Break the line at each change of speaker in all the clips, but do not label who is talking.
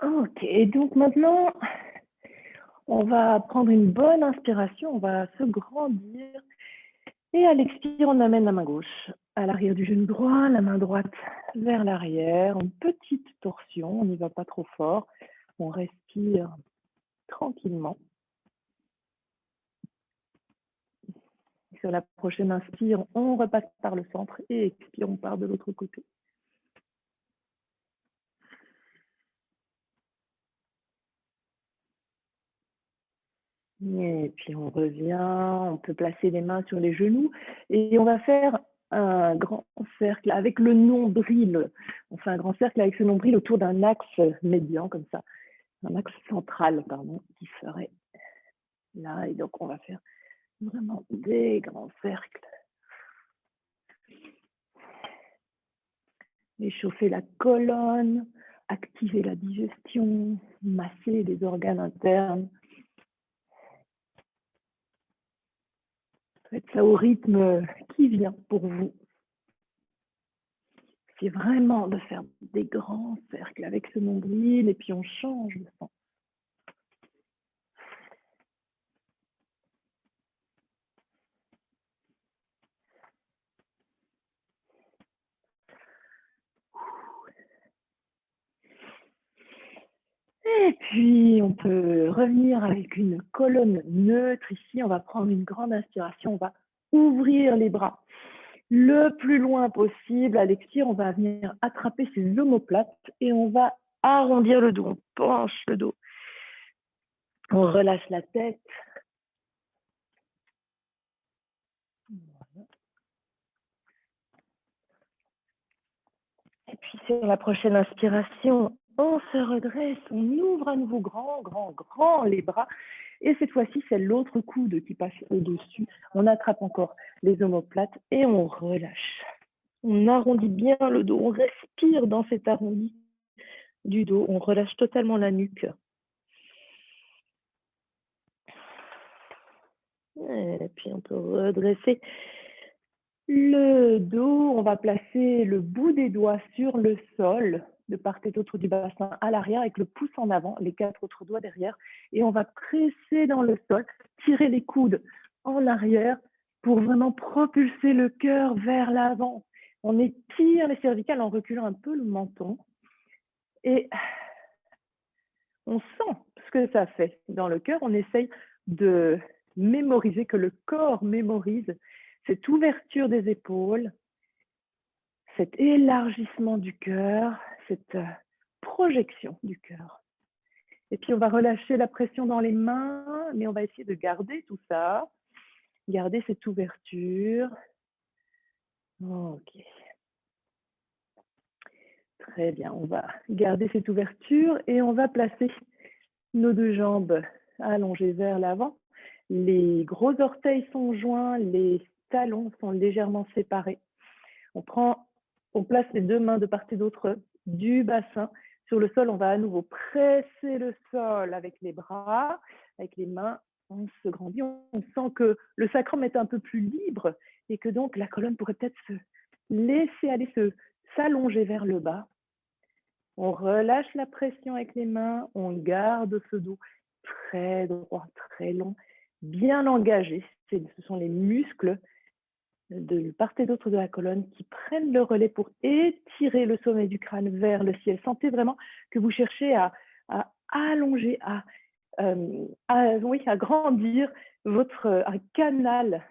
Ok, donc maintenant, on va prendre une bonne inspiration, on va se grandir. Et à l'expire, on amène la main gauche à l'arrière du genou droit, la main droite vers l'arrière, une petite torsion, on n'y va pas trop fort. On respire tranquillement. Sur la prochaine inspire, on repasse par le centre et expire, on part de l'autre côté. Et puis on revient, on peut placer les mains sur les genoux et on va faire un grand cercle avec le nombril. On fait un grand cercle avec ce nombril autour d'un axe médian comme ça, un axe central, pardon, qui serait là. Et donc on va faire vraiment des grands cercles. Échauffer la colonne, activer la digestion, masser les organes internes. Faites ça au rythme qui vient pour vous. C'est vraiment de faire des grands cercles avec ce nombril et puis on change le sens. Et puis on peut revenir avec une colonne neutre ici. On va prendre une grande inspiration, on va ouvrir les bras le plus loin possible. À l'expire, on va venir attraper ses omoplates et on va arrondir le dos. On penche le dos. On relâche la tête. Voilà. Et puis sur la prochaine inspiration, on se redresse, on ouvre à nouveau grand les bras. Et cette fois-ci, c'est l'autre coude qui passe au-dessus. On attrape encore les omoplates et on relâche. On arrondit bien le dos, on respire dans cet arrondi du dos, on relâche totalement la nuque. Et puis on peut redresser le dos, on va placer le bout des doigts sur le sol, de part et d'autre du bassin à l'arrière avec le pouce en avant, les 4 autres doigts derrière. Et on va presser dans le sol, tirer les coudes en arrière pour vraiment propulser le cœur vers l'avant. On étire les cervicales en reculant un peu le menton. Et on sent ce que ça fait dans le cœur. On essaye de mémoriser, que le corps mémorise cette ouverture des épaules, cet élargissement du cœur, cette projection du cœur. Et puis on va relâcher la pression dans les mains, mais on va essayer de garder tout ça, garder cette ouverture. Ok. Très bien, on va garder cette ouverture et on va placer nos deux jambes allongées vers l'avant. Les gros orteils sont joints, les talons sont légèrement séparés. On place les deux mains de part et d'autre du bassin. Sur le sol, on va à nouveau presser le sol avec les bras, avec les mains. On se grandit, on sent que le sacrum est un peu plus libre et que donc la colonne pourrait peut-être se laisser aller, s'allonger vers le bas. On relâche la pression avec les mains, on garde ce dos très droit, très long, bien engagé. Ce sont les muscles de part et d'autre de la colonne qui prennent le relais pour étirer le sommet du crâne vers le ciel. Sentez vraiment que vous cherchez à allonger, à grandir votre un canal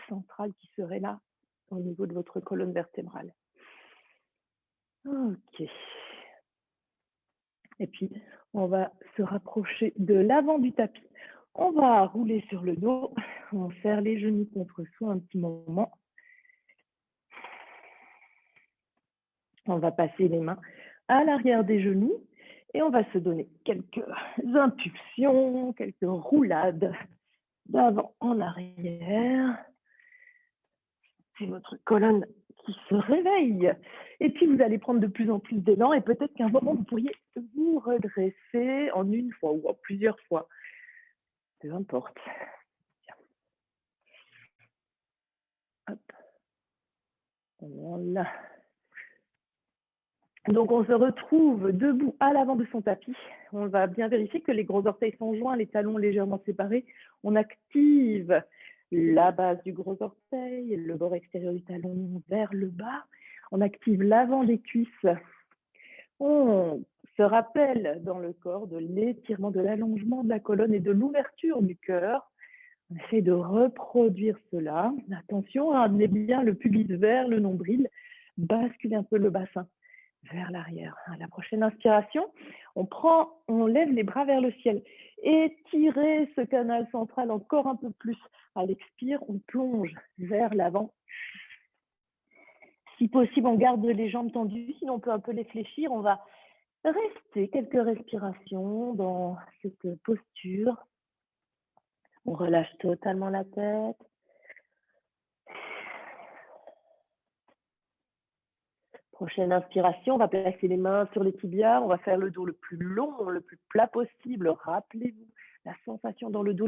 central qui serait là au niveau de votre colonne vertébrale. Ok. Et puis, on va se rapprocher de l'avant du tapis. On va rouler sur le dos. On serre les genoux contre soi un petit moment. On va passer les mains à l'arrière des genoux et on va se donner quelques impulsions, quelques roulades d'avant en arrière. C'est votre colonne qui se réveille. Et puis, vous allez prendre de plus en plus d'élan et peut-être qu'à un moment, vous pourriez vous redresser en une fois ou en plusieurs fois. Peu importe. Hop. Voilà. Donc, on se retrouve debout à l'avant de son tapis. On va bien vérifier que les gros orteils sont joints, les talons légèrement séparés. On active la base du gros orteil, le bord extérieur du talon vers le bas. On active l'avant des cuisses. On se rappelle dans le corps de l'étirement, de l'allongement de la colonne et de l'ouverture du cœur. On essaie de reproduire cela. Attention, ramenez bien le pubis vers le nombril. Basculez un peu le bassin vers l'arrière. À la prochaine inspiration, on lève les bras vers le ciel. Étirez ce canal central encore un peu plus. À l'expire, on plonge vers l'avant. Si possible, on garde les jambes tendues, sinon on peut un peu les fléchir. On va rester quelques respirations dans cette posture. On relâche totalement la tête. Prochaine inspiration, on va placer les mains sur les tibias, on va faire le dos le plus long, le plus plat possible. Rappelez-vous la sensation dans le dos,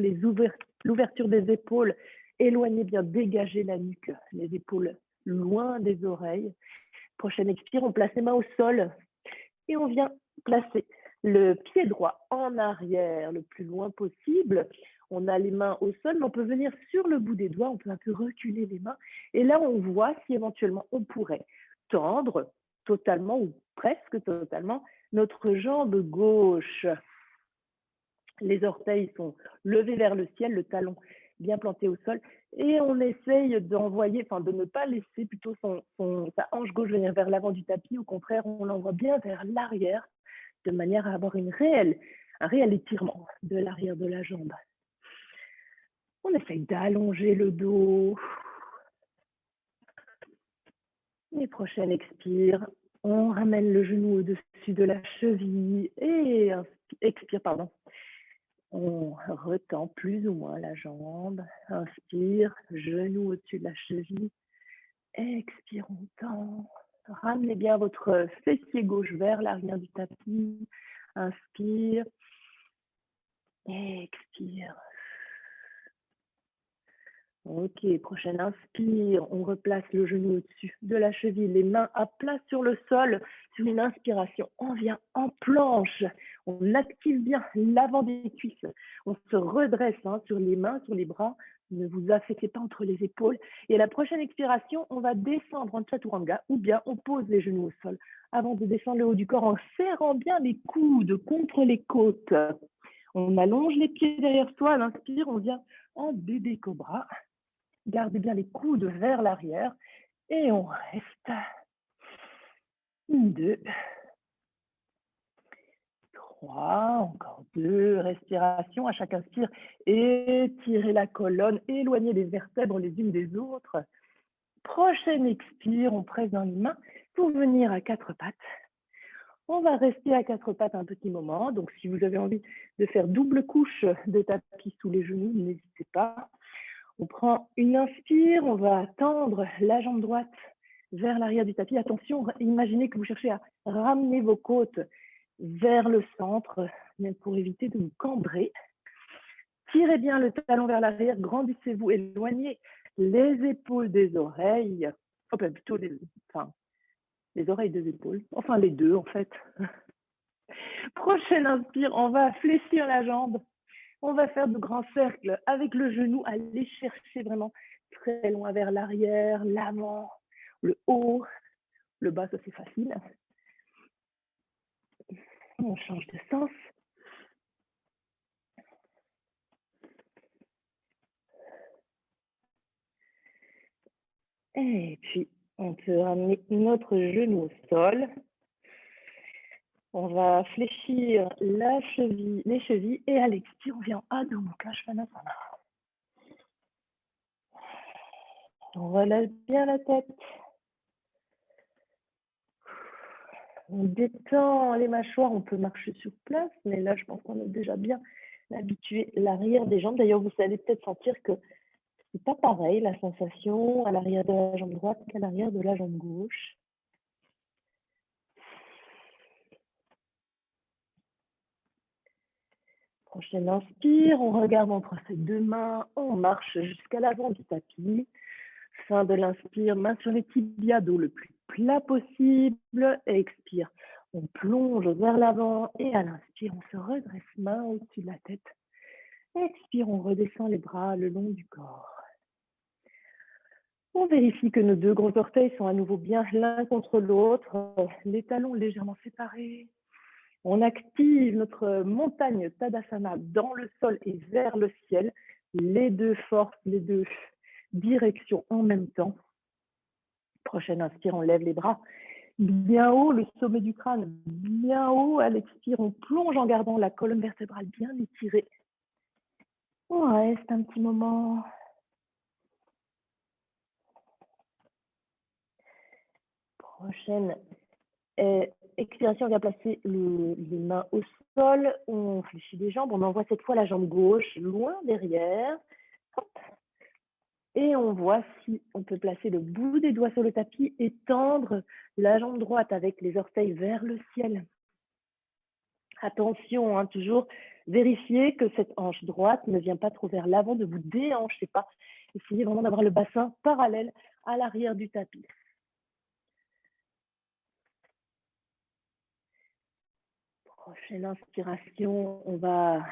l'ouverture des épaules. Éloignez bien, dégagez la nuque, les épaules loin des oreilles. Prochaine expire, on place les mains au sol et on vient placer le pied droit en arrière le plus loin possible. On a les mains au sol, mais on peut venir sur le bout des doigts, on peut un peu reculer les mains. Et là, on voit si éventuellement on pourrait tendre totalement ou presque totalement notre jambe gauche. Les orteils sont levés vers le ciel, le talon bien planté au sol, et on essaye d'envoyer, enfin de ne pas laisser plutôt sa hanche gauche venir vers l'avant du tapis. Au contraire, on l'envoie bien vers l'arrière, de manière à avoir un réel étirement de l'arrière de la jambe. On essaye d'allonger le dos. Et prochaine expire, on ramène le genou au-dessus de la cheville et expire, pardon. On retend plus ou moins la jambe. Inspire, genou au-dessus de la cheville. Expire, on tend. Ramenez bien votre fessier gauche vers l'arrière du tapis. Inspire. Expire. Ok, prochaine inspire, on replace le genou au-dessus de la cheville, les mains à plat sur le sol. Sur une inspiration, on vient en planche, on active bien l'avant des cuisses, on se redresse sur les mains, sur les bras, ne vous affectez pas entre les épaules. Et à la prochaine expiration, on va descendre en chaturanga ou bien on pose les genoux au sol avant de descendre le haut du corps en serrant bien les coudes contre les côtes. On allonge les pieds derrière soi, à l'inspire, on vient en bébé cobra. Gardez bien les coudes vers l'arrière et on reste. 2, 3, encore 2 respirations. À chaque inspire, étirez la colonne, éloignez les vertèbres les unes des autres. Prochaine expire, on presse dans les mains pour venir à 4 pattes. On va rester à 4 pattes un petit moment. Donc, si vous avez envie de faire double couche de tapis sous les genoux, n'hésitez pas. On prend une inspire, on va tendre la jambe droite vers l'arrière du tapis. Attention, imaginez que vous cherchez à ramener vos côtes vers le centre, même pour éviter de vous cambrer. Tirez bien le talon vers l'arrière, grandissez-vous, éloignez les épaules des oreilles, enfin plutôt les oreilles des épaules, enfin les deux en fait. Prochaine inspire, on va fléchir la jambe. On va faire de grands cercles avec le genou, aller chercher vraiment très loin vers l'arrière, l'avant, le haut, le bas, ça c'est facile. On change de sens. Et puis, on peut ramener notre genou au sol. On va fléchir les chevilles et à l'expire, on vient en Adho Mukha Svanasana. On relève bien la tête. On détend les mâchoires, on peut marcher sur place, mais là, je pense qu'on est déjà bien habitué l'arrière des jambes. D'ailleurs, vous allez peut-être sentir que c'est pas pareil, la sensation à l'arrière de la jambe droite qu'à l'arrière de la jambe gauche. Prochaine inspire, on regarde entre ses deux mains, on marche jusqu'à l'avant du tapis. Fin de l'inspire, main sur les tibias, dos le plus plat possible. Expire. On plonge vers l'avant et à l'inspire, on se redresse main au-dessus de la tête. Expire, on redescend les bras le long du corps. On vérifie que nos deux gros orteils sont à nouveau bien l'un contre l'autre, les talons légèrement séparés. On active notre montagne Tadasana dans le sol et vers le ciel, les deux forces, les deux directions en même temps. Prochaine inspire, on lève les bras bien haut, le sommet du crâne bien haut. À l'expire, on plonge en gardant la colonne vertébrale bien étirée. On reste un petit moment. Prochaine expiration, on vient placer les mains au sol. On fléchit les jambes. On envoie cette fois la jambe gauche loin derrière. Hop. Et on voit si on peut placer le bout des doigts sur le tapis et tendre la jambe droite avec les orteils vers le ciel. Attention, hein, toujours vérifier que cette hanche droite ne vient pas trop vers l'avant, ne vous déhanchez pas. Essayez vraiment d'avoir le bassin parallèle à l'arrière du tapis. Prochaine inspiration, on va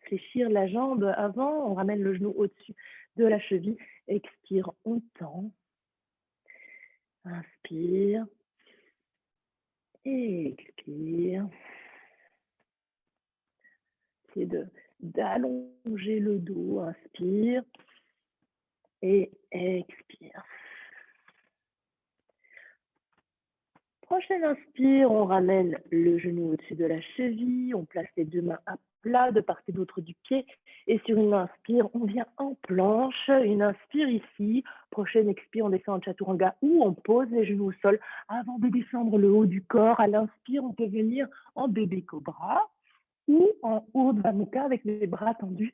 fléchir la jambe avant, on ramène le genou au-dessus de la cheville. Expire, on tend. Inspire. Et expire. C'est d'allonger le dos. Inspire. Et expire. Prochaine inspire, on ramène le genou au-dessus de la cheville, on place les deux mains à plat de part et d'autre du pied. Et sur une inspire, on vient en planche. Une inspire ici. Prochaine expire, on descend en chaturanga ou on pose les genoux au sol avant de descendre le haut du corps. À l'inspire, on peut venir en bébé cobra ou en Urdhva Mukha avec les bras tendus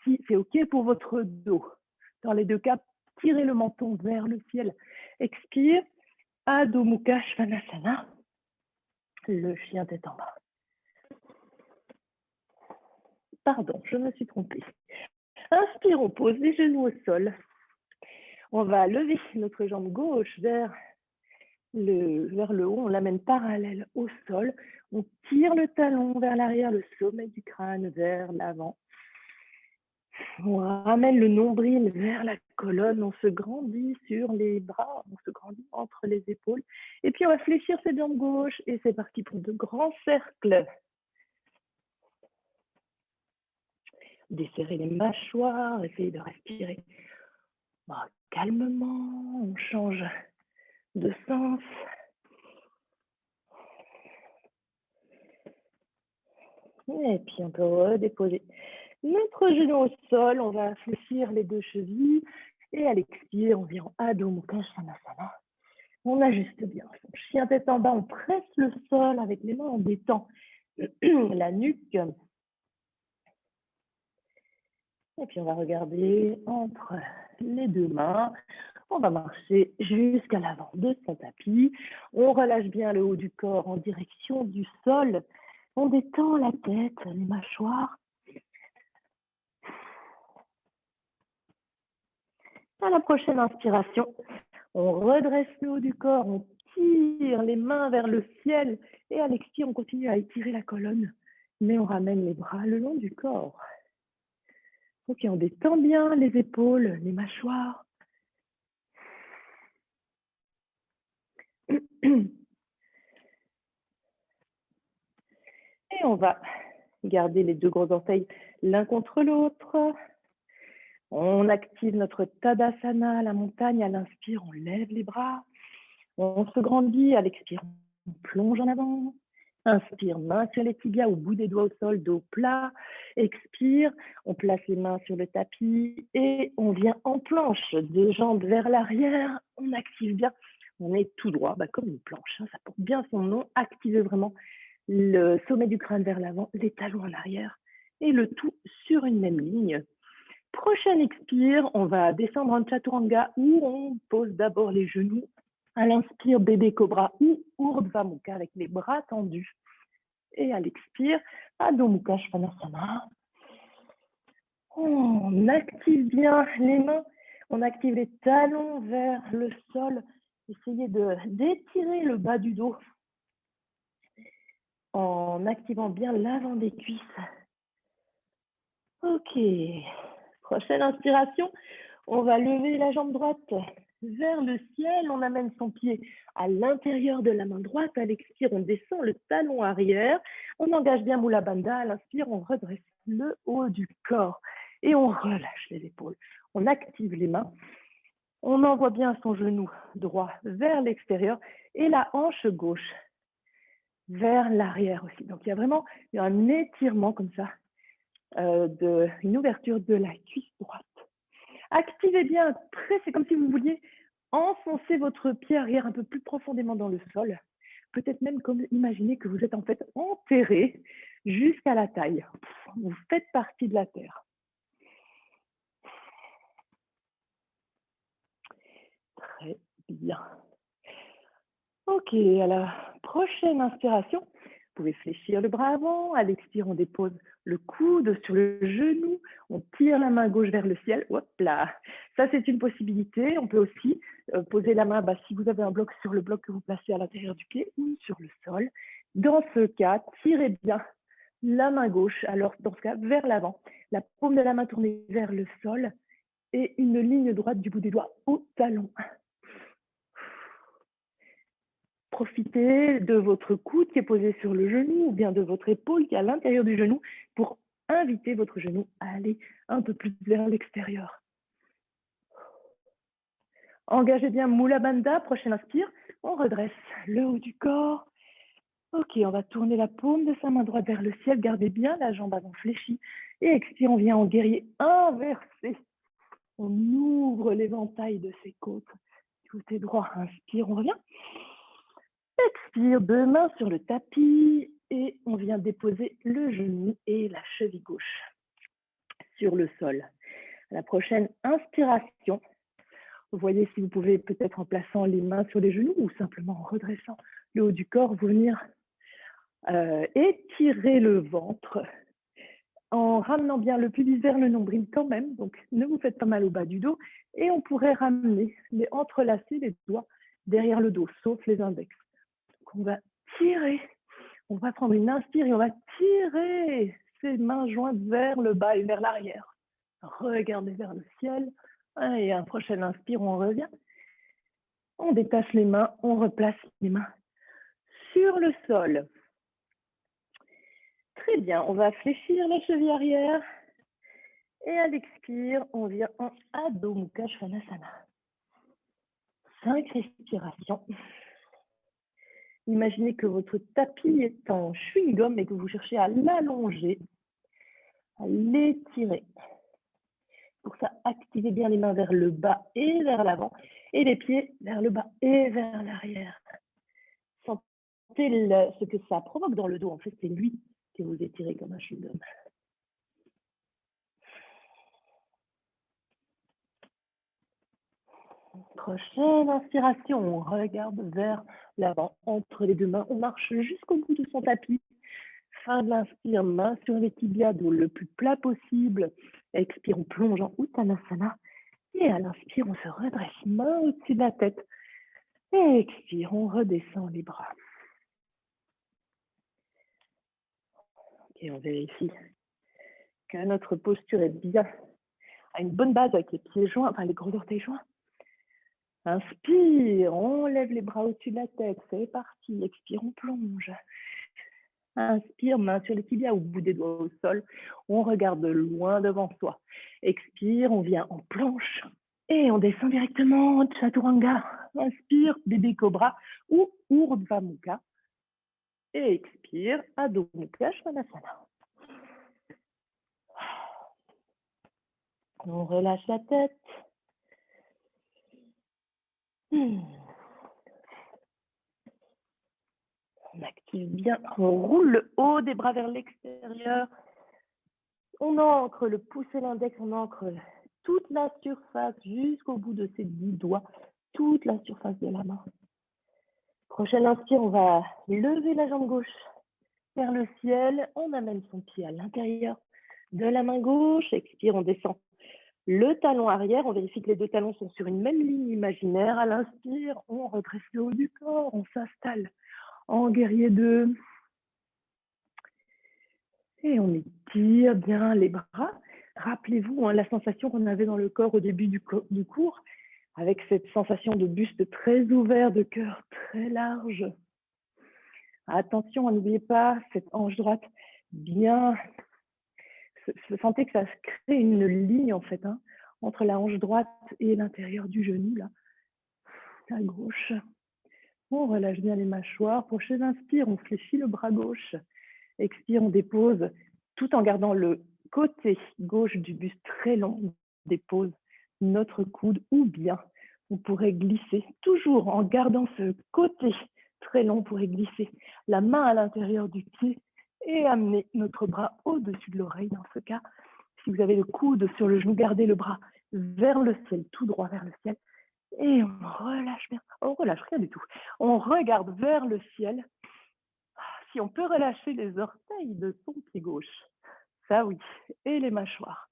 si c'est OK pour votre dos. Dans les deux cas, tirez le menton vers le ciel. Expire. Adho Mukha Svanasana, le chien tête en bas. Pardon, je me suis trompée. Inspire, on pose les genoux au sol. On va lever notre jambe gauche vers le haut, on l'amène parallèle au sol. On tire le talon vers l'arrière, le sommet du crâne vers l'avant. On ramène le nombril vers la colonne, on se grandit sur les bras, on se grandit entre les épaules. Et puis on va fléchir cette jambe gauche et c'est parti pour de grands cercles. Desserrer les mâchoires, essayez de respirer calmement, on change de sens. Et puis on peut redéposer notre genou au sol, on va fléchir les deux chevilles et à l'expire, on vient en Adho Mukha Svanasana. On ajuste bien son chien tête en bas, on presse le sol avec les mains, on détend la nuque. Et puis on va regarder entre les deux mains. On va marcher jusqu'à l'avant de son tapis. On relâche bien le haut du corps en direction du sol. On détend la tête, les mâchoires. À la prochaine inspiration, on redresse le haut du corps, on tire les mains vers le ciel et à l'expire, on continue à étirer la colonne, mais on ramène les bras le long du corps. Ok, on détend bien les épaules, les mâchoires. Et on va garder les deux gros orteils l'un contre l'autre. On active notre Tadasana, la montagne. À l'inspire, on lève les bras. On se grandit. À l'expire, on plonge en avant. Inspire, main sur les tibias, au bout des doigts au sol, dos plat. Expire, on place les mains sur le tapis et on vient en planche, deux jambes vers l'arrière. On active bien. On est tout droit, comme une planche. Ça porte bien son nom. Activez vraiment le sommet du crâne vers l'avant, les talons en arrière et le tout sur une même ligne. Prochaine expire, on va descendre en chaturanga où on pose d'abord les genoux. À l'inspire, bébé cobra ou Urdhva Mukha avec les bras tendus. Et à l'expire, Adho Mukha Svanasana. On active bien les mains, on active les talons vers le sol, Essayez d'étirer le bas du dos en activant bien l'avant des cuisses. Ok. Prochaine inspiration, on va lever la jambe droite vers le ciel. On amène son pied à l'intérieur de la main droite. À l'expire, on descend le talon arrière. On engage bien Mula Bandha. À l'inspire, on redresse le haut du corps et on relâche les épaules. On active les mains. On envoie bien son genou droit vers l'extérieur et la hanche gauche vers l'arrière aussi. Donc, il y a vraiment un étirement comme ça, une ouverture de la cuisse droite. Activez bien, c'est comme si vous vouliez enfoncer votre pied arrière un peu plus profondément dans le sol. Peut-être même comme imaginez que vous êtes en fait enterré jusqu'à la taille. Vous faites partie de la terre. Très bien. Ok, à la prochaine inspiration, vous pouvez fléchir le bras avant. À l'expire, on dépose le coude sur le genou. On tire la main gauche vers le ciel. Hop là. Ça, c'est une possibilité. On peut aussi poser la main, si vous avez un bloc, sur le bloc que vous placez à l'intérieur du pied ou sur le sol. Dans ce cas, tirez bien la main gauche, alors dans ce cas, vers l'avant. La paume de la main tournée vers le sol et une ligne droite du bout des doigts au talon. Profitez de votre coude qui est posé sur le genou ou bien de votre épaule qui est à l'intérieur du genou pour inviter votre genou à aller un peu plus vers l'extérieur. Engagez bien Mula Bandha. Prochaine inspire, on redresse le haut du corps. Ok, on va tourner la paume de sa main droite vers le ciel. Gardez bien la jambe avant fléchie. Et expire, on vient en guerrier inversé. On ouvre l'éventail de ses côtes. Tout est droit. Inspire, on revient. Expire, deux mains sur le tapis et on vient déposer le genou et la cheville gauche sur le sol. À la prochaine inspiration, vous voyez si vous pouvez peut-être en plaçant les mains sur les genoux ou simplement en redressant le haut du corps, venir étirer le ventre en ramenant bien le pubis vers le nombril quand même, donc ne vous faites pas mal au bas du dos et on pourrait ramener, entrelacer les doigts derrière le dos, sauf les index. On va tirer, on va prendre une inspire et on va tirer ses mains jointes vers le bas et vers l'arrière. Regardez vers le ciel. Et un prochain inspire, on revient. On détache les mains, on replace les mains sur le sol. Très bien, on va fléchir la cheville arrière. Et à l'expire, on vient en Adho Mukha Svanasana. 5 respirations. Imaginez que votre tapis est en chewing-gum et que vous cherchez à l'allonger, à l'étirer. Pour ça, activez bien les mains vers le bas et vers l'avant et les pieds vers le bas et vers l'arrière. Sentez ce que ça provoque dans le dos. En fait, c'est lui que vous étirez comme un chewing-gum. Prochaine inspiration, on regarde vers l'avant, entre les deux mains, on marche jusqu'au bout de son tapis. Fin de l'inspire, main sur les tibias, dos le plus plat possible. Expire, on plonge en Uttanasana. Et à l'inspire, on se redresse, main au-dessus de la tête. Et expire, on redescend les bras. Et on vérifie que notre posture est bien, à une bonne base avec les pieds joints, enfin les gros orteils joints. Inspire, on lève les bras au-dessus de la tête, c'est parti. Expire, on plonge. Inspire, main sur les tibias au bout des doigts au sol. On regarde loin devant soi. Expire, on vient en planche. Et on descend directement, Chaturanga. Inspire, bébé cobra ou Urdhva Mukha. Et expire, Adho Mukha Svanasana. On relâche la tête. On active bien, on roule le haut des bras vers l'extérieur. On ancre le pouce et l'index, on ancre toute la surface jusqu'au bout de ses 10 doigts, toute la surface de la main. Prochaine inspire, on va lever la jambe gauche vers le ciel. On amène son pied à l'intérieur de la main gauche. Expire, on descend Le talon arrière, on vérifie que les deux talons sont sur une même ligne imaginaire. À l'inspire, on redresse le haut du corps, on s'installe en guerrier 2. Et on étire bien les bras. Rappelez-vous la sensation qu'on avait dans le corps au début du cours, avec cette sensation de buste très ouvert, de cœur très large. Attention, n'oubliez pas cette hanche droite bien. Sentez que ça se crée une ligne en fait, entre la hanche droite et l'intérieur du genou, là, à gauche. On relâche bien les mâchoires. Prochaine inspire, on fléchit le bras gauche. Expire, on dépose, tout en gardant le côté gauche du buste très long. On dépose notre coude, ou bien on pourrait glisser, toujours en gardant ce côté très long, on pourrait glisser la main à l'intérieur du pied et amener notre bras au-dessus de l'oreille. Dans ce cas, si vous avez le coude sur le genou, gardez le bras vers le ciel, tout droit vers le ciel. Et on relâche bien. On relâche rien du tout. On regarde vers le ciel. Si on peut relâcher les orteils de son pied gauche, ça oui, et les mâchoires.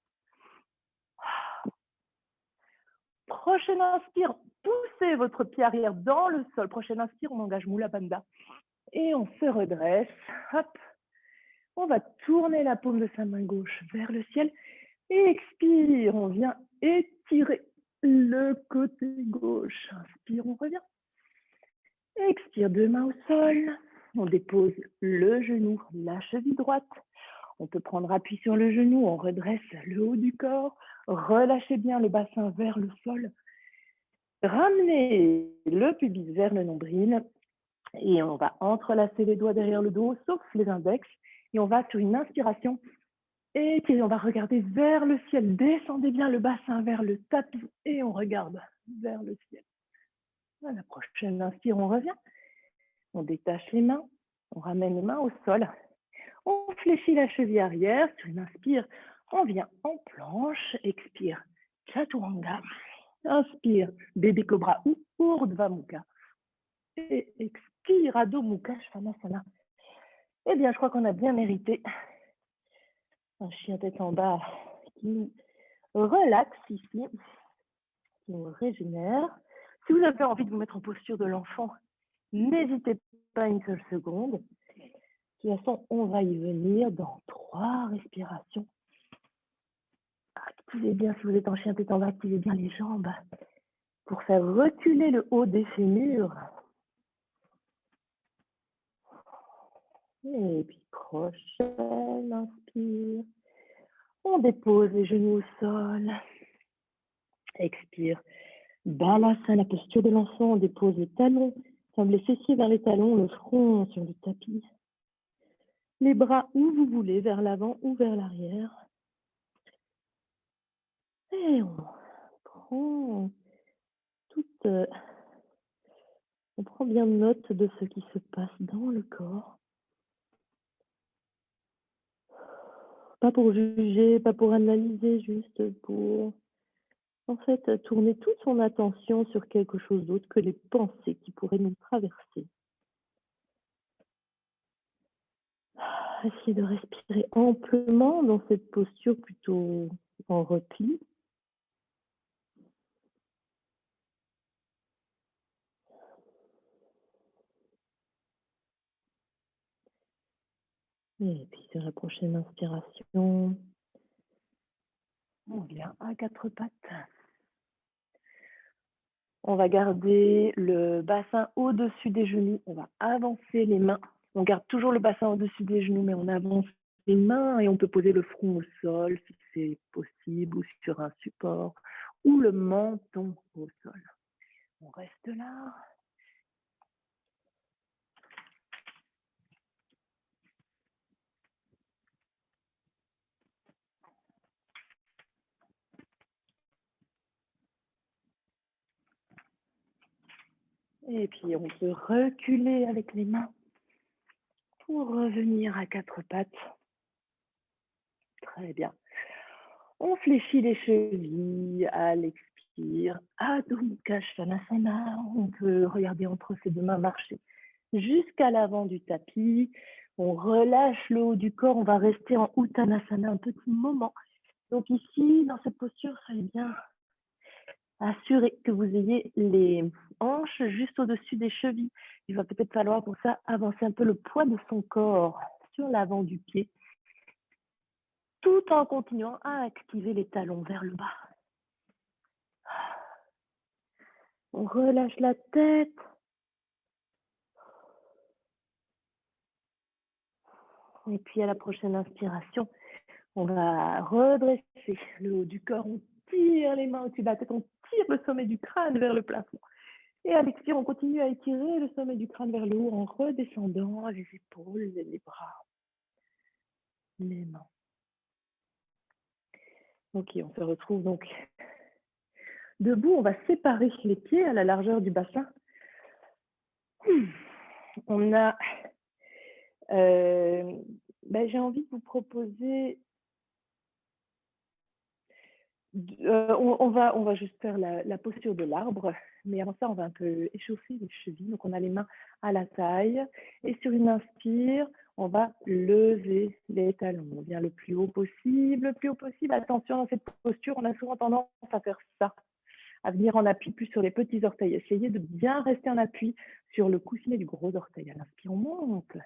Prochaine inspire, poussez votre pied arrière dans le sol. Prochaine inspire, on engage Mula Bandha. Et on se redresse. Hop. On va tourner la paume de sa main gauche vers le ciel. Et expire, on vient étirer le côté gauche. Inspire, on revient. Expire, deux mains au sol. On dépose le genou, la cheville droite. On peut prendre appui sur le genou, on redresse le haut du corps. Relâchez bien le bassin vers le sol. Ramenez le pubis vers le nombril. Et on va entrelacer les doigts derrière le dos, sauf les index. Et on va sur une inspiration. Et on va regarder vers le ciel. Descendez bien le bassin vers le tapis. Et on regarde vers le ciel. À la prochaine inspire, on revient. On détache les mains. On ramène les mains au sol. On fléchit la cheville arrière. Sur une inspire, on vient en planche. Expire, Chaturanga. Inspire, bébé cobra ou Urdhva Mukha. Et expire, Adho Mukha Svanasana. Eh bien, je crois qu'on a bien mérité un chien tête en bas qui nous relaxe ici, qui nous régénère. Si vous avez envie de vous mettre en posture de l'enfant, n'hésitez pas une seule seconde. De toute façon, on va y venir dans 3 respirations. Activez bien, si vous êtes en chien tête en bas, activez bien les jambes pour faire reculer le haut des fémurs. Et puis, prochaine inspire. On dépose les genoux au sol. Expire. Balasana, la posture de l'enfant. On dépose les talons. Semble les fessiers vers les talons, le front sur le tapis. Les bras où vous voulez, vers l'avant ou vers l'arrière. Et on prend bien note de ce qui se passe dans le corps. Pas pour juger, pas pour analyser, juste pour, en fait, tourner toute son attention sur quelque chose d'autre que les pensées qui pourraient nous traverser. Essayez de respirer amplement dans cette posture plutôt en repli. Et puis sur la prochaine inspiration, on vient à 4 pattes. On va garder le bassin au-dessus des genoux. On va avancer les mains. On garde toujours le bassin au-dessus des genoux, mais on avance les mains et on peut poser le front au sol si c'est possible, ou sur un support, ou le menton au sol. On reste là. Et puis on peut reculer avec les mains pour revenir à 4 pattes. Très bien. On fléchit les chevilles à l'expire. Adho Mukha Svanasana. On peut regarder entre ses deux mains marcher jusqu'à l'avant du tapis. On relâche le haut du corps. On va rester en Uttanasana un petit moment. Donc ici, dans cette posture, soyez bien assuré que vous ayez les hanches juste au-dessus des chevilles. Il va peut-être falloir pour ça avancer un peu le poids de son corps sur l'avant du pied, tout en continuant à activer les talons vers le bas. On relâche la tête. Et puis à la prochaine inspiration, on va redresser le haut du corps. On tire les mains au-dessus de la tête. On tire le sommet du crâne vers le plafond. Et à l'expire, on continue à étirer le sommet du crâne vers le haut en redescendant les épaules, les bras, les mains. Ok, on se retrouve donc debout. On va séparer les pieds à la largeur du bassin. On a, j'ai envie de vous proposer, on va juste faire la posture de l'arbre, mais avant ça, on va un peu échauffer les chevilles. Donc, on a les mains à la taille et sur une inspire, on va lever les talons. On vient le plus haut possible, le plus haut possible. Attention, dans cette posture, on a souvent tendance à faire ça, à venir en appui plus sur les petits orteils. Essayez de bien rester en appui sur le coussinet du gros orteil. À l'inspire, on monte.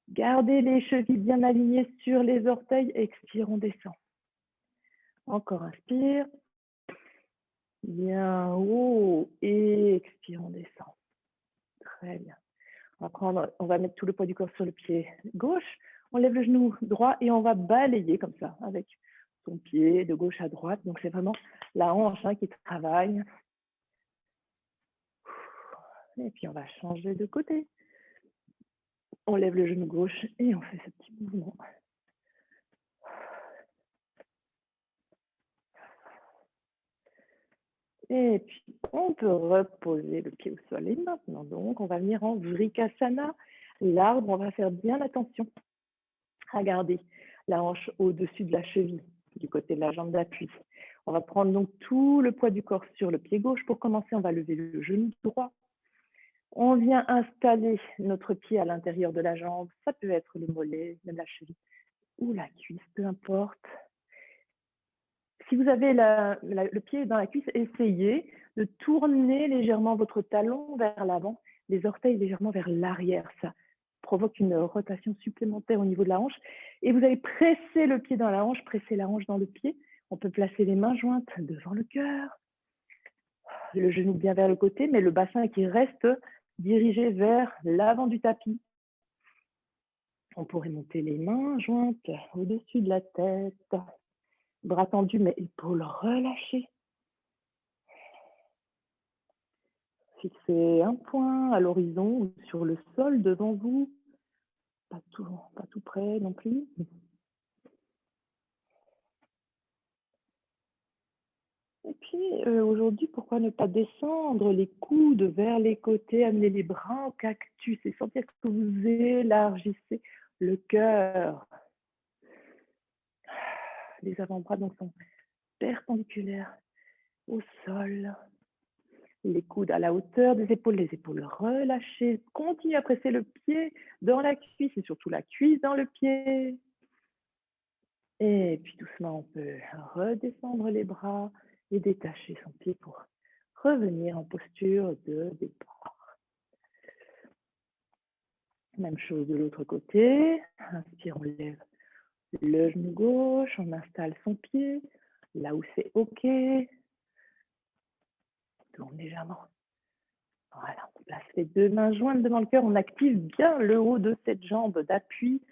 Gardez les chevilles bien alignées sur les orteils. Expire, on descend. Encore inspire. Bien haut. Et expire, on descend. Très bien. On va mettre tout le poids du corps sur le pied gauche. On lève le genou droit et on va balayer comme ça avec son pied de gauche à droite. Donc, c'est vraiment la hanche qui travaille. Et puis, on va changer de côté. On lève le genou gauche et on fait ce petit mouvement. Et puis, on peut reposer le pied au sol. Et maintenant, donc, on va venir en Vrikasana. L'arbre, on va faire bien attention à garder la hanche au-dessus de la cheville, du côté de la jambe d'appui. On va prendre donc tout le poids du corps sur le pied gauche. Pour commencer, on va lever le genou droit. On vient installer notre pied à l'intérieur de la jambe. Ça peut être le mollet, même la cheville ou la cuisse, peu importe. Si vous avez le pied dans la cuisse, essayez de tourner légèrement votre talon vers l'avant, les orteils légèrement vers l'arrière. Ça provoque une rotation supplémentaire au niveau de la hanche. Et vous allez presser le pied dans la hanche, presser la hanche dans le pied. On peut placer les mains jointes devant le cœur, le genou bien vers le côté, mais le bassin qui reste dirigé vers l'avant du tapis. On pourrait monter les mains jointes au-dessus de la tête, bras tendus, mais épaules relâchées. Fixez un point à l'horizon ou sur le sol devant vous, pas tout près non plus. Et puis aujourd'hui, pourquoi ne pas descendre les coudes vers les côtés, amener les bras en cactus et sentir que vous élargissez le cœur. Les avant-bras donc sont perpendiculaires au sol. Les coudes à la hauteur des épaules, les épaules relâchées. Continuez à presser le pied dans la cuisse et surtout la cuisse dans le pied. Et puis doucement, on peut redescendre les bras et détacher son pied pour revenir en posture de départ. Même chose de l'autre côté. Inspire, on lève le genou gauche, on installe son pied là où c'est OK. Tourne légèrement. Voilà, on place les deux mains jointes devant le cœur. On active bien le haut de cette jambe d'appui.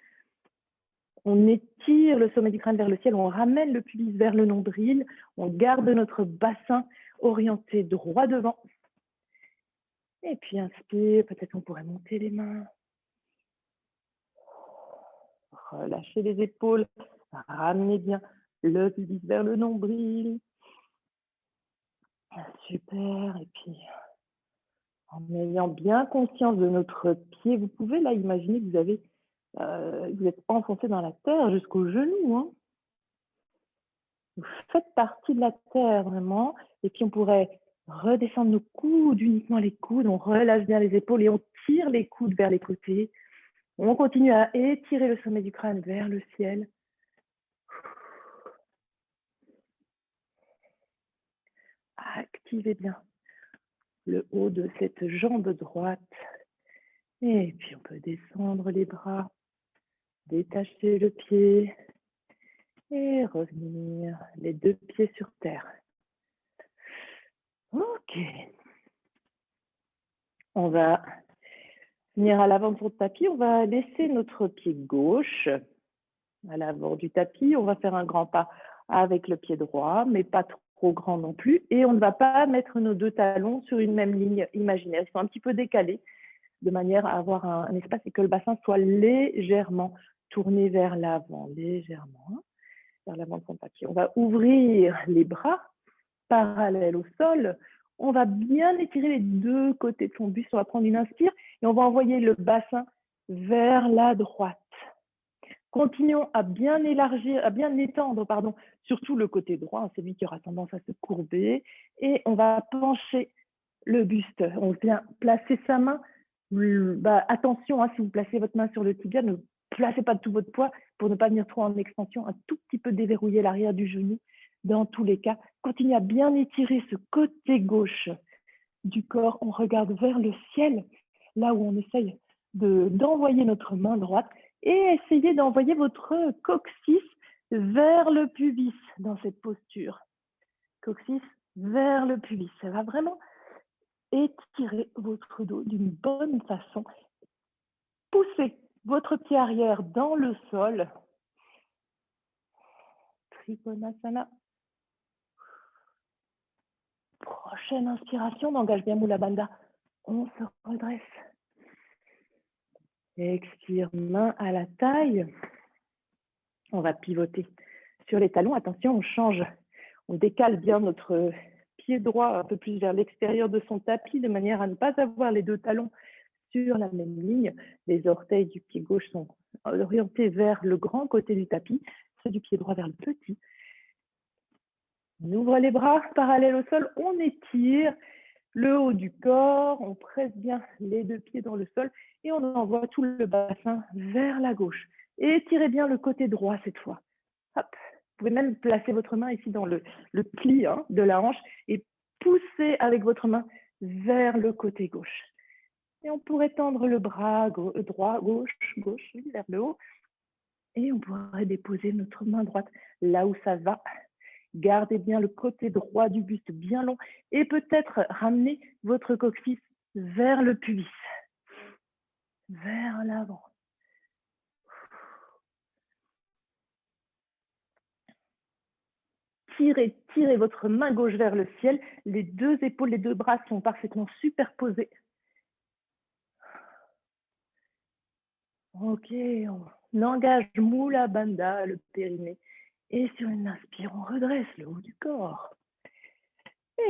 On étire le sommet du crâne vers le ciel. On ramène le pubis vers le nombril. On garde notre bassin orienté droit devant. Et puis inspire, peut-être on pourrait monter les mains. Relâchez les épaules. Ramenez bien le pubis vers le nombril. Super. Et puis, en ayant bien conscience de notre pied, vous pouvez là imaginer que vous êtes enfoncé dans la terre jusqu'au genou. Hein. Vous faites partie de la terre vraiment. Et puis on pourrait redescendre nos coudes, uniquement les coudes. On relâche bien les épaules et on tire les coudes vers les côtés. On continue à étirer le sommet du crâne vers le ciel. Activez bien le haut de cette jambe droite. Et puis, on peut descendre les bras, détacher le pied et revenir les deux pieds sur terre. Ok. On va venir à l'avant de son tapis. On va laisser notre pied gauche à l'avant du tapis. On va faire un grand pas avec le pied droit, mais pas trop grand non plus. Et on ne va pas mettre nos deux talons sur une même ligne imaginaire. Ils sont un petit peu décalés de manière à avoir un espace et que le bassin soit légèrement tourné vers l'avant, légèrement vers l'avant de son tapis. On va ouvrir les bras parallèles au sol. On va bien étirer les deux côtés de son buste. On va prendre une inspire et on va envoyer le bassin vers la droite. Continuons à bien élargir, à bien étendre, surtout le côté droit, c'est lui qui aura tendance à se courber. Et on va pencher le buste. On vient placer sa main. Attention, si vous placez votre main sur le tibia, ne placez pas tout votre poids pour ne pas venir trop en extension. Un tout petit peu déverrouiller l'arrière du genou. Dans tous les cas, continuez à bien étirer ce côté gauche du corps. On regarde vers le ciel, là où on essaye d'envoyer notre main droite et essayez d'envoyer votre coccyx vers le pubis dans cette posture. Coccyx vers le pubis. Ça va vraiment étirer votre dos d'une bonne façon. Poussez votre pied arrière dans le sol. Trikonasana. Prochaine inspiration, n'engage bien Mula Bandha. On se redresse. Expire, main à la taille. On va pivoter sur les talons. Attention, on change. On décale bien notre pied droit un peu plus vers l'extérieur de son tapis de manière à ne pas avoir les deux talons sur la même ligne. Les orteils du pied gauche sont orientés vers le grand côté du tapis, ceux du pied droit vers le petit. On ouvre les bras parallèles au sol, on étire le haut du corps, on presse bien les deux pieds dans le sol et on envoie tout le bassin vers la gauche. Et étirez bien le côté droit cette fois. Hop. Vous pouvez même placer votre main ici dans le pli de la hanche et pousser avec votre main vers le côté gauche. Et on pourrait tendre le bras droit, gauche, vers le haut. Et on pourrait déposer notre main droite là où ça va. Gardez bien le côté droit du buste bien long et peut-être ramener votre coccyx vers le pubis, vers l'avant. Tirez votre main gauche vers le ciel. Les deux épaules, les deux bras sont parfaitement superposés. Ok, on engage Mula Bandha, le périnée. Et sur une inspire, on redresse le haut du corps.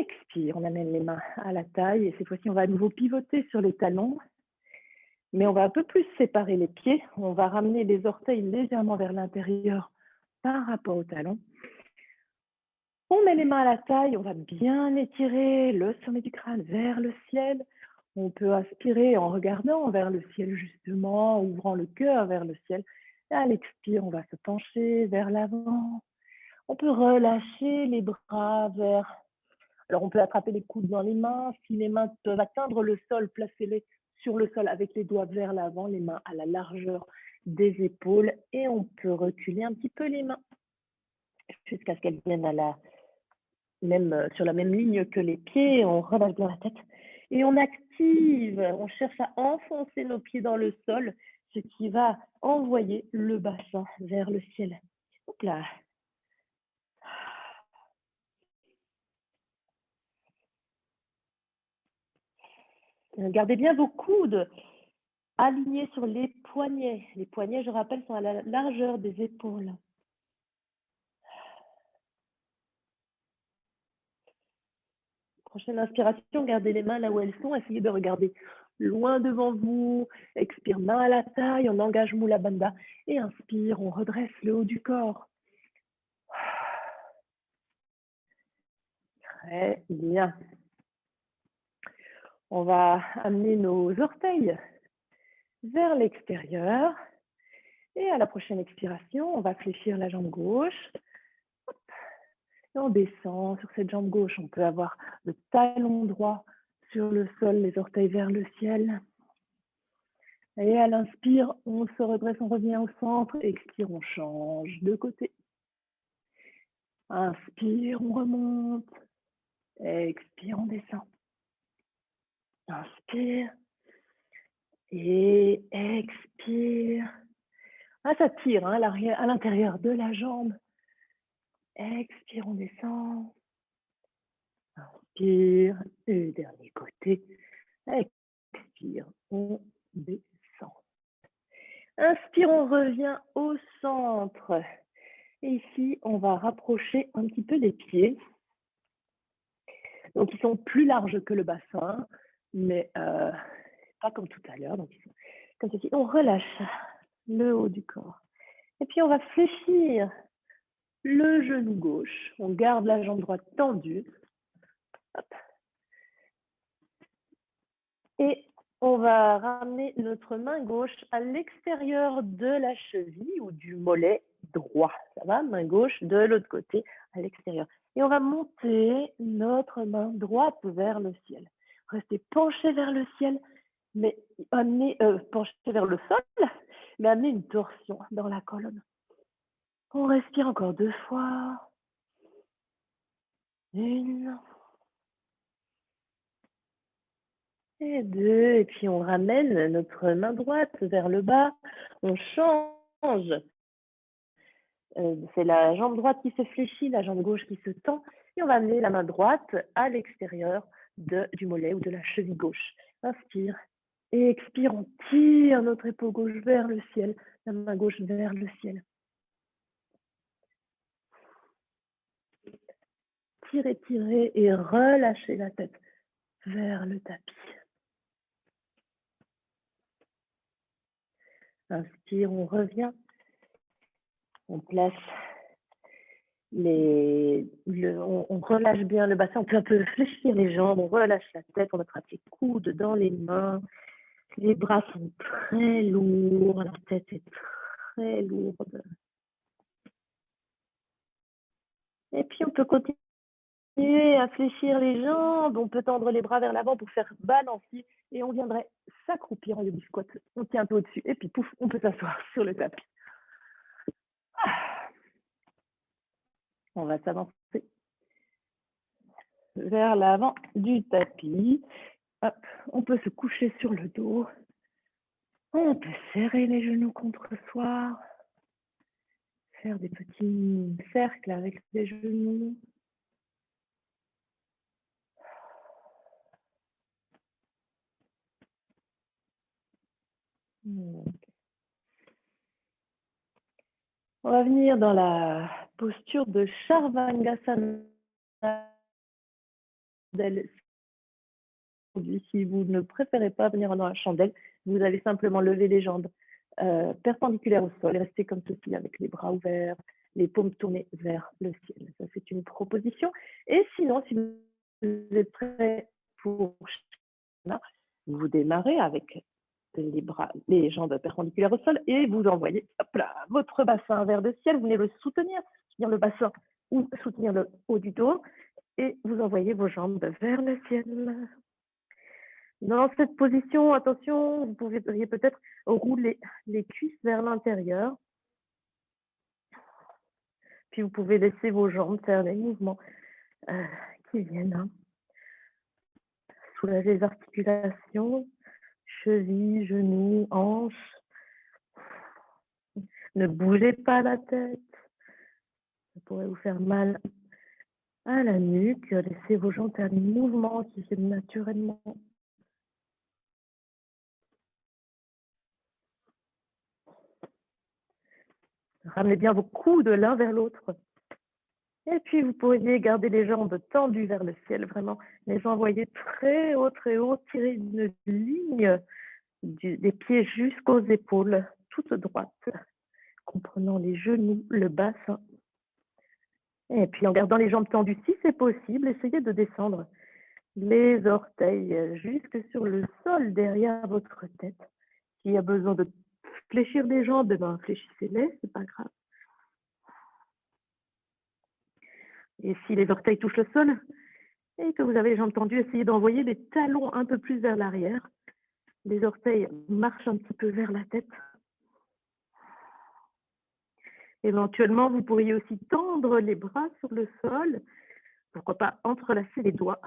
Expire, on amène les mains à la taille. Et cette fois-ci, on va à nouveau pivoter sur les talons. Mais on va un peu plus séparer les pieds. On va ramener les orteils légèrement vers l'intérieur par rapport aux talons. On met les mains à la taille. On va bien étirer le sommet du crâne vers le ciel. On peut aspirer en regardant vers le ciel justement, ouvrant le cœur vers le ciel. Et à l'expire, on va se pencher vers l'avant. On peut relâcher les bras vers... Alors, on peut attraper les coudes dans les mains. Si les mains peuvent atteindre le sol, placez-les sur le sol avec les doigts vers l'avant, les mains à la largeur des épaules. Et on peut reculer un petit peu les mains jusqu'à ce qu'elles viennent sur la même ligne que les pieds. On relâche bien la tête. Et on active, on cherche à enfoncer nos pieds dans le sol, ce qui va envoyer le bassin vers le ciel. Hop là. Gardez bien vos coudes alignés sur les poignets. Les poignets, je rappelle, sont à la largeur des épaules. Prochaine inspiration, gardez les mains là où elles sont. Essayez de regarder loin devant vous. Expire, main à la taille, on engage Mula Bandha. Et inspire, on redresse le haut du corps. Très bien. On va amener nos orteils vers l'extérieur. Et à la prochaine expiration, on va fléchir la jambe gauche. Et on descend sur cette jambe gauche. On peut avoir le talon droit sur le sol, les orteils vers le ciel. Et à l'inspire, on se redresse, on revient au centre. Expire, on change de côté. Inspire, on remonte. Expire, on descend. Inspire. Et expire. Ah, ça tire hein, à l'intérieur de la jambe. Expire, on descend. Inspire. Et dernier côté. Expire, on descend. Inspire, on revient au centre. Et ici, on va rapprocher un petit peu les pieds. Donc, ils sont plus larges que le bassin, mais pas comme tout à l'heure. Donc, ils sont comme ceci. On relâche le haut du corps. Et puis, on va fléchir le genou gauche. On garde la jambe droite tendue. Hop. Et on va ramener notre main gauche à l'extérieur de la cheville ou du mollet droit. Ça va? Main gauche de l'autre côté à l'extérieur. Et on va monter notre main droite vers le ciel. Restez penché vers le ciel, mais penché vers le sol, mais amenez une torsion dans la colonne. On respire encore 2 fois. 1. Et 2. Et puis on ramène notre main droite vers le bas. On change. C'est la jambe droite qui se fléchit, la jambe gauche qui se tend. Et on va amener la main droite à l'extérieur du mollet ou de la cheville gauche. Inspire. Et expire, on tire notre épaule gauche vers le ciel, la main gauche vers le ciel. Tirez, tirez et relâchez la tête vers le tapis. Inspire, on revient. On place on relâche bien le bassin. On peut un peu fléchir les jambes. On relâche la tête. On attrape les coudes dans les mains. Les bras sont très lourds. La tête est très lourde. Et puis, on peut continuer à fléchir les jambes. On peut tendre les bras vers l'avant pour faire balancier. Et on viendrait s'accroupir en yogi squat. On tient un peu au-dessus. Et puis, pouf, on peut s'asseoir sur le tapis. On va s'avancer vers l'avant du tapis. Hop, on peut se coucher sur le dos. On peut serrer les genoux contre soi. Faire des petits cercles avec les genoux. On va venir dans la posture de Sharvangasana. Si vous ne préférez pas venir dans la chandelle, vous allez simplement lever les jambes perpendiculaires au sol et rester comme ceci avec les bras ouverts, les paumes tournées vers le ciel. Ça, c'est une proposition. Et sinon, si vous êtes prêt pour vous démarrez avec les jambes perpendiculaires au sol et vous envoyez votre bassin vers le ciel. Vous venez le soutenir le bassin ou soutenir le haut du dos et vous envoyez vos jambes vers le ciel. Dans cette position, attention, vous pourriez peut-être rouler les cuisses vers l'intérieur. Puis vous pouvez laisser vos jambes faire les mouvements qui viennent. Soulager les articulations, chevilles, genoux, hanches. Ne bougez pas la tête. Ça pourrait vous faire mal à la nuque. Laissez vos jambes faire des mouvements qui viennent naturellement. Ramenez bien vos coudes l'un vers l'autre. Et puis, vous pourriez garder les jambes tendues vers le ciel, vraiment les envoyer très haut, tirer une ligne des pieds jusqu'aux épaules, toute droite, comprenant les genoux, le bassin. Et puis, en gardant les jambes tendues, si c'est possible, essayez de descendre les orteils jusque sur le sol derrière votre tête. S'il y a besoin de fléchir les jambes, fléchissez-les, c'est pas grave. Et si les orteils touchent le sol et que vous avez les jambes tendues, essayez d'envoyer les talons un peu plus vers l'arrière. Les orteils marchent un petit peu vers la tête. Éventuellement, vous pourriez aussi tendre les bras sur le sol. Pourquoi pas entrelacer les doigts.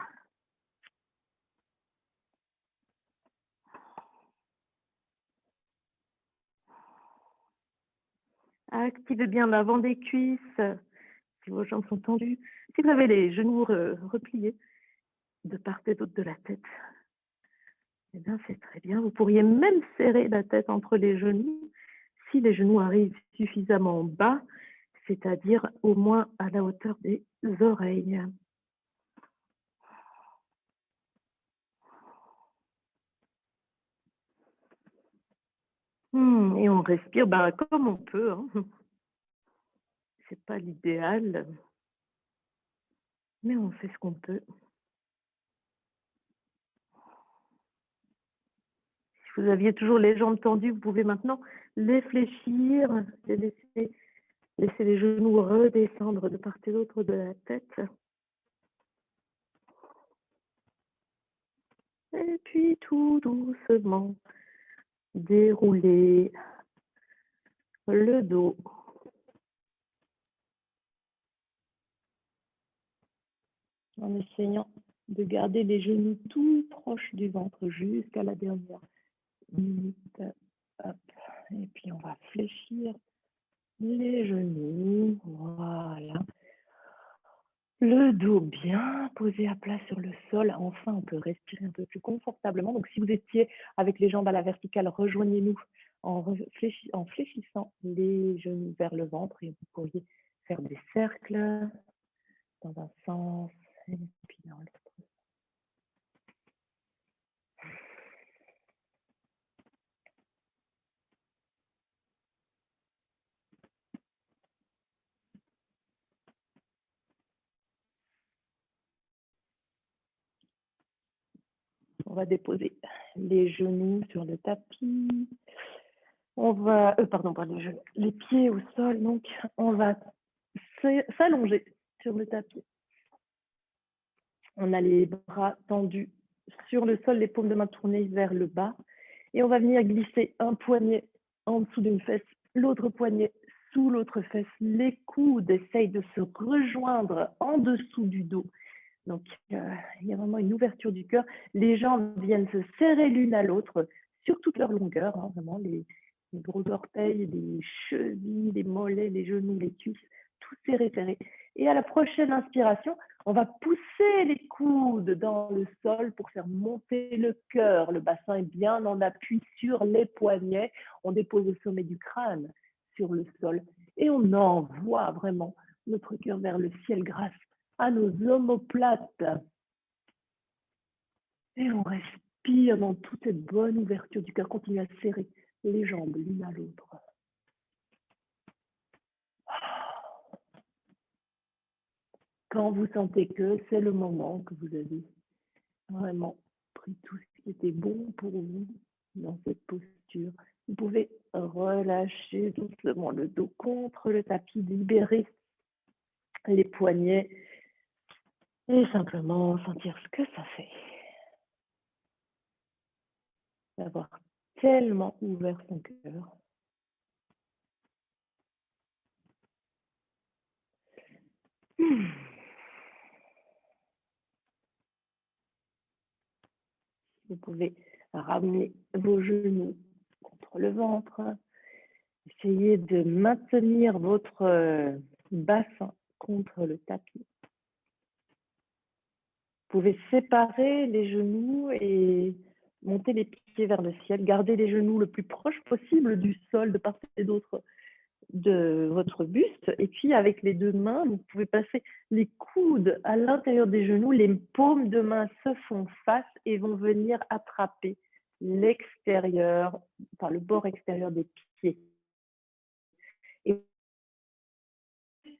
Activez bien l'avant des cuisses si vos jambes sont tendues. Si vous avez les genoux repliés de part et d'autre de la tête, eh bien c'est très bien. Vous pourriez même serrer la tête entre les genoux si les genoux arrivent suffisamment bas, c'est-à-dire au moins à la hauteur des oreilles. Et on respire comme on peut. Hein. C'est pas l'idéal, mais on fait ce qu'on peut. Si vous aviez toujours les jambes tendues, vous pouvez maintenant les fléchir, laisser les genoux redescendre de part et d'autre de la tête. Et puis tout doucement, dérouler le dos. En essayant de garder les genoux tout proches du ventre jusqu'à la dernière minute. Hop. Et puis on va fléchir les genoux. Voilà. Le dos bien posé à plat sur le sol. Enfin, on peut respirer un peu plus confortablement. Donc, si vous étiez avec les jambes à la verticale, rejoignez-nous en fléchissant les genoux vers le ventre et vous pourriez faire des cercles dans un sens et puis dans l'autre. On va déposer les genoux sur le tapis. On va, pardon, pas les genoux, les pieds au sol. Donc, on va s'allonger sur le tapis. On a les bras tendus sur le sol, les paumes de main tournées vers le bas. Et on va venir glisser un poignet en dessous d'une fesse, l'autre poignet sous l'autre fesse. Les coudes essayent de se rejoindre en dessous du dos. Donc, il y a vraiment une ouverture du cœur. Les jambes viennent se serrer l'une à l'autre sur toute leur longueur, hein, vraiment les gros orteils, les chevilles, les mollets, les genoux, les cuisses, tout serré, serré. Et à la prochaine inspiration, on va pousser les coudes dans le sol pour faire monter le cœur. Le bassin est bien en appui sur les poignets. On dépose le sommet du crâne sur le sol et on envoie vraiment notre cœur vers le ciel grâce à nos omoplates. Et on respire dans toute cette bonne ouverture du cœur. Continuez à serrer les jambes l'une à l'autre. Quand vous sentez que c'est le moment, que vous avez vraiment pris tout ce qui était bon pour vous dans cette posture, vous pouvez relâcher doucement le dos contre le tapis, libérer les poignets et simplement sentir ce que ça fait. D'avoir tellement ouvert son cœur. Vous pouvez ramener vos genoux contre le ventre. Essayez de maintenir votre bassin contre le tapis. Vous pouvez séparer les genoux et monter les pieds vers le ciel. Gardez les genoux le plus proche possible du sol de part et d'autre de votre buste. Et puis, avec les deux mains, vous pouvez passer les coudes à l'intérieur des genoux. Les paumes de main se font face et vont venir attraper l'extérieur, enfin le bord extérieur des pieds.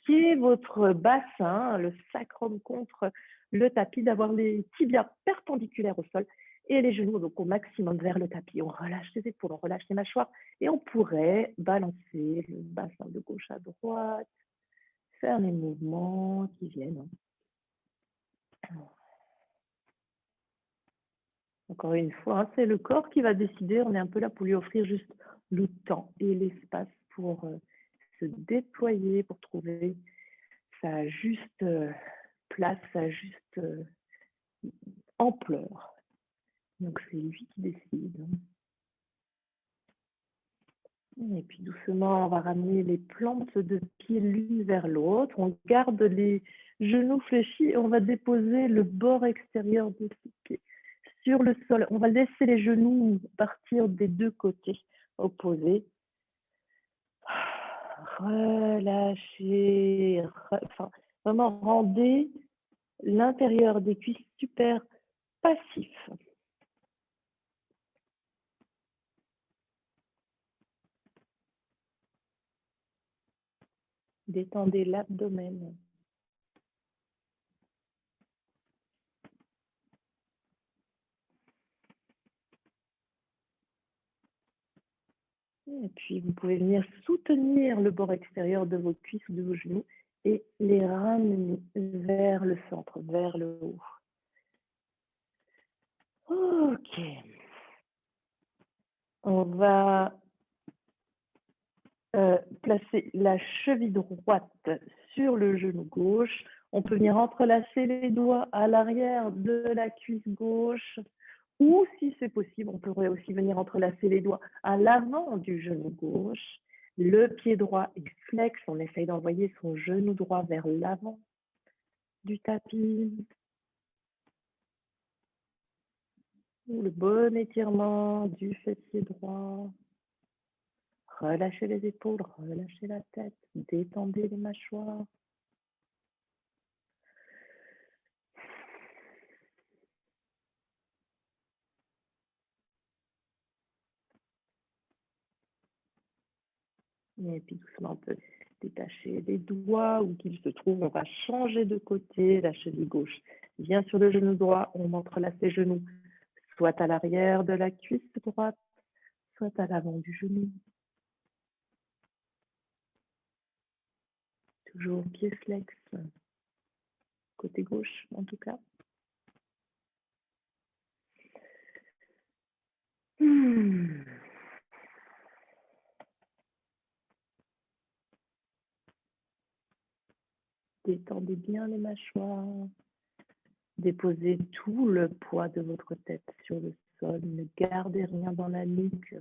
Et votre bassin, le sacrum contre le tapis, d'avoir les tibias perpendiculaires au sol et les genoux donc au maximum vers le tapis. On relâche les épaules, on relâche les mâchoires et on pourrait balancer le bassin de gauche à droite, faire les mouvements qui viennent. Encore une fois, hein, c'est le corps qui va décider. On est un peu là pour lui offrir juste le temps et l'espace pour se déployer, pour trouver sa juste place, sa juste ampleur. Donc, c'est lui qui décide. Et puis, doucement, on va ramener les plantes de pied l'une vers l'autre. On garde les genoux fléchis et on va déposer le bord extérieur de ses pieds sur le sol. On va laisser les genoux partir des deux côtés opposés. Relâchez, enfin, vraiment rendez l'intérieur des cuisses super passif. Détendez l'abdomen. Et puis, vous pouvez venir soutenir le bord extérieur de vos cuisses ou de vos genoux et les ramener vers le centre, vers le haut. Ok. On va placer la cheville droite sur le genou gauche. On peut venir entrelacer les doigts à l'arrière de la cuisse gauche. Ou si c'est possible, on pourrait aussi venir entrelacer les doigts à l'avant du genou gauche. Le pied droit est flex. On essaye d'envoyer son genou droit vers l'avant du tapis. Le bon étirement du fessier droit. Relâchez les épaules, relâchez la tête, détendez les mâchoires. Et puis doucement, on peut détacher les doigts où qu'ils se trouvent. On va changer de côté, la cheville gauche vient sur le genou droit. On entrelace les genoux, soit à l'arrière de la cuisse droite, soit à l'avant du genou. Toujours pied flex, côté gauche en tout cas. Détendez bien les mâchoires. Déposez tout le poids de votre tête sur le sol. Ne gardez rien dans la nuque.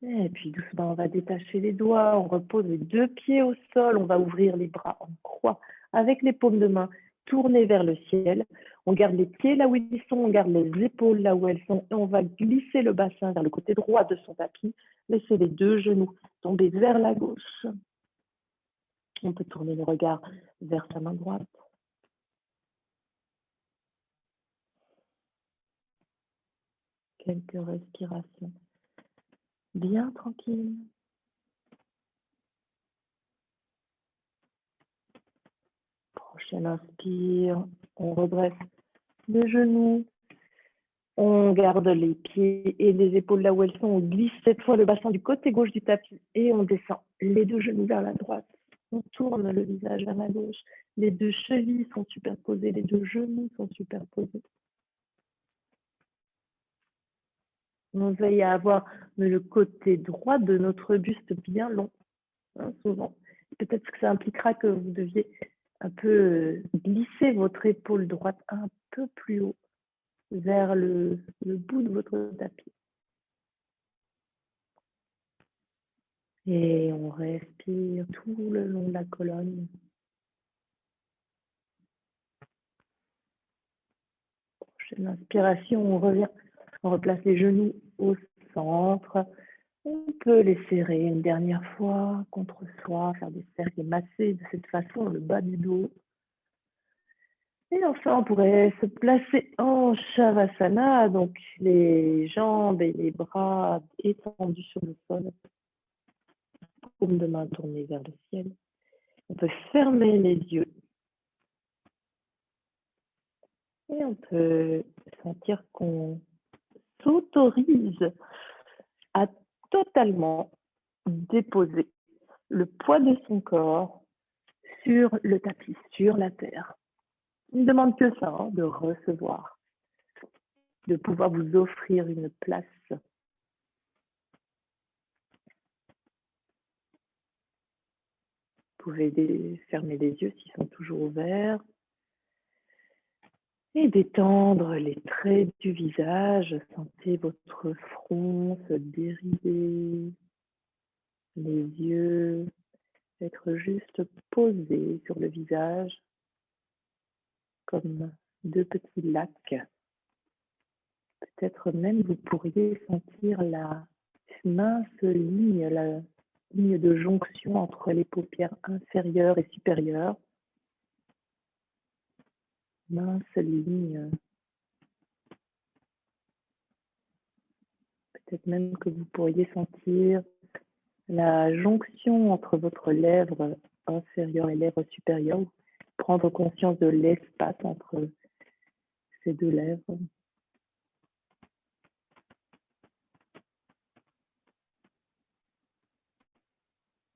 Et puis doucement, on va détacher les doigts. On repose les deux pieds au sol. On va ouvrir les bras en croix avec les paumes de main tournées vers le ciel. On garde les pieds là où ils sont. On garde les épaules là où elles sont. Et on va glisser le bassin vers le côté droit de son tapis. Laissez les deux genoux tomber vers la gauche. On peut tourner le regard vers sa main droite. Quelques respirations bien tranquilles. Prochaine inspire, on redresse les genoux. On garde les pieds et les épaules là où elles sont. On glisse cette fois le bassin du côté gauche du tapis et on descend les deux genoux vers la droite. On tourne le visage vers la gauche. Les deux chevilles sont superposées, les deux genoux sont superposés. On veille à avoir le côté droit de notre buste bien long, hein, souvent. Peut-être que ça impliquera que vous deviez un peu glisser votre épaule droite un peu plus haut vers le bout de votre tapis. Et on respire tout le long de la colonne. Prochaine inspiration, on revient, on replace les genoux au centre. On peut les serrer une dernière fois contre soi, faire des cercles et masser de cette façon le bas du dos. Et enfin, on pourrait se placer en Shavasana, donc les jambes et les bras étendus sur le sol, paume de main tournée vers le ciel. On peut fermer les yeux et on peut sentir qu'on s'autorise à totalement déposer le poids de son corps sur le tapis, sur la terre. Il ne demande que ça, hein, de recevoir, de pouvoir vous offrir une place. Vous pouvez fermer les yeux s'ils sont toujours ouverts et détendre les traits du visage. Sentez votre front se dérider, les yeux être juste posés sur le visage comme deux petits lacs. Peut-être même vous pourriez sentir la mince ligne, la ligne de jonction entre les paupières inférieures et supérieures. Mince ligne. Peut-être même que vous pourriez sentir la jonction entre votre lèvre inférieure et lèvre supérieure. Prendre conscience de l'espace entre ces deux lèvres.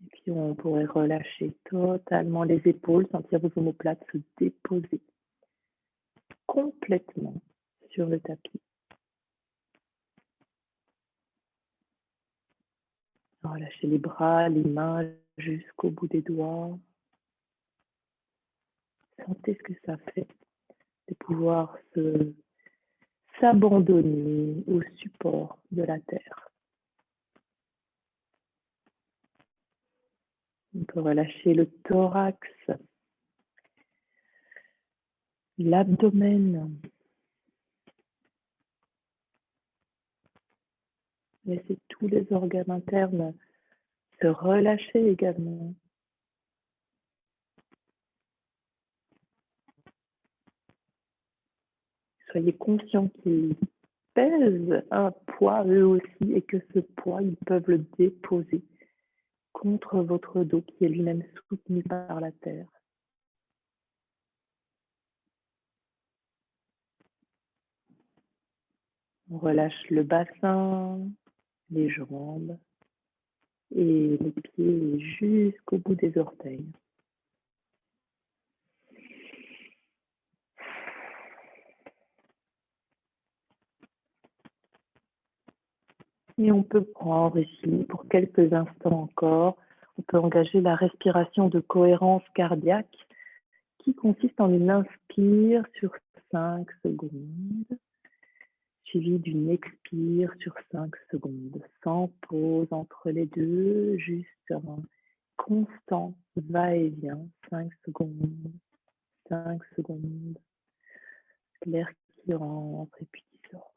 Et puis on pourrait relâcher totalement les épaules, sentir vos omoplates se déposer complètement sur le tapis. Relâchez les bras, les mains jusqu'au bout des doigts. Sentez ce que ça fait de pouvoir s'abandonner au support de la terre. On peut relâcher le thorax, l'abdomen. Laissez tous les organes internes se relâcher également. Soyez conscients qu'ils pèsent un poids eux aussi et que ce poids, ils peuvent le déposer contre votre dos qui est lui-même soutenu par la terre. On relâche le bassin, les jambes et les pieds jusqu'au bout des orteils. Et on peut prendre ici, pour quelques instants encore, on peut engager la respiration de cohérence cardiaque qui consiste en une inspire sur 5 secondes, suivie d'une expire sur 5 secondes, sans pause entre les deux, juste un constant va-et-vient, 5 secondes, 5 secondes, l'air qui rentre et puis qui sort.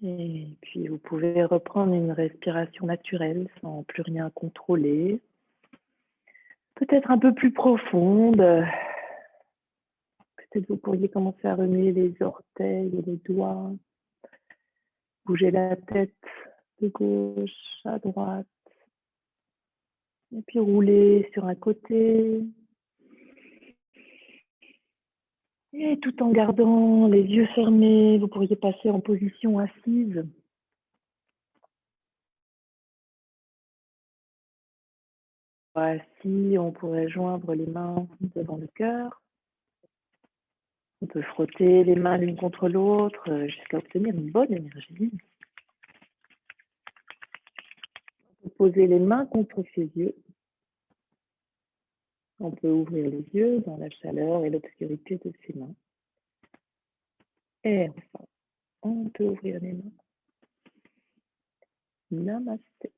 Et puis vous pouvez reprendre une respiration naturelle sans plus rien contrôler. Peut-être un peu plus profonde. Peut-être vous pourriez commencer à remuer les orteils et les doigts. Bouger la tête de gauche à droite. Et puis rouler sur un côté. Et tout en gardant les yeux fermés, vous pourriez passer en position assise. assis, on pourrait joindre les mains devant le cœur. On peut frotter les mains l'une contre l'autre jusqu'à obtenir une bonne énergie. On peut poser les mains contre ses yeux. On peut ouvrir les yeux dans la chaleur et l'obscurité de ses mains. Et enfin, on peut ouvrir les mains. Namasté.